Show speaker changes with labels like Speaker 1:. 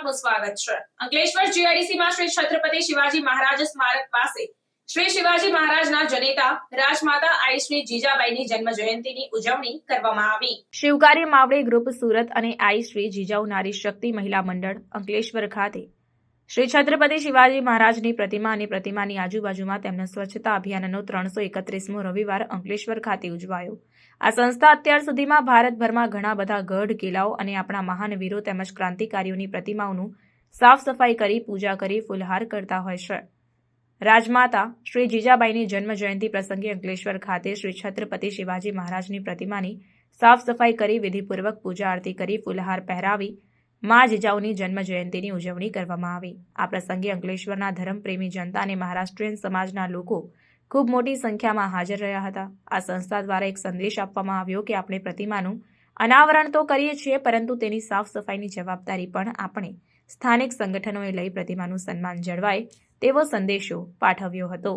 Speaker 1: આપનું સ્વાગત છે। અંકલેશ્વર જીઆઈડીસીમાં શ્રી છત્રપતિ શિવાજી મહારાજ સ્મારક પાસે શ્રી શિવાજી મહારાજના જનેતા રાજમાતા આઈ શ્રી જીજાબાઈની જન્મ જયંતિની ઉજવણી કરવામાં આવી। શિવકારી માવડી ગ્રુપ સુરત અને આઈ શ્રી જીજાઉ નારી શક્તિ મહિલા મંડળ અંકલેશ્વર ખાતે શ્રી છત્રપતિ શિવાજી મહારાજની પ્રતિમા અને પ્રતિમાની આજુબાજુમાં તેમના સ્વચ્છતા અભિયાનનો 331મો રવિવાર અંકલેશ્વર ખાતે ઉજવાયો। આ સંસ્થા અત્યાર સુધીમાં ભારતભરમાં ઘણા બધા ગઢ કિલ્લાઓ અને આપણા મહાન વીરો તેમજ ક્રાંતિકારીઓની પ્રતિમાઓનું સાફ સફાઈ કરી પૂજા કરી ફૂલહાર કરતા હોય છે। રાજમાતા શ્રી જીજાબાઈની જન્મ જયંતિ પ્રસંગે અંકલેશ્વર ખાતે શ્રી છત્રપતિ શિવાજી મહારાજની પ્રતિમાની સાફ સફાઈ કરી વિધિપૂર્વક પૂજા આરતી કરી ફૂલહાર પહેરાવી મા જીજાઉની જન્મ જયંતિની ઉજવણી કરવામાં આવી। આ પ્રસંગે અંકલેશ્વરના ધર્મપ્રેમી જનતા અને મહારાષ્ટ્રીયન સમાજના લોકો ખૂબ મોટી સંખ્યામાં હાજર રહ્યા હતા। આ સંસ્થા દ્વારા એક સંદેશ આપવામાં આવ્યો કે આપણે પ્રતિમાનું અનાવરણ તો કરીએ છીએ, પરંતુ તેની સાફ સફાઈની જવાબદારી પણ આપણે સ્થાનિક સંગઠનોએ લઈ પ્રતિમાનું સન્માન જળવાય તેવો સંદેશો પાઠવ્યો હતો।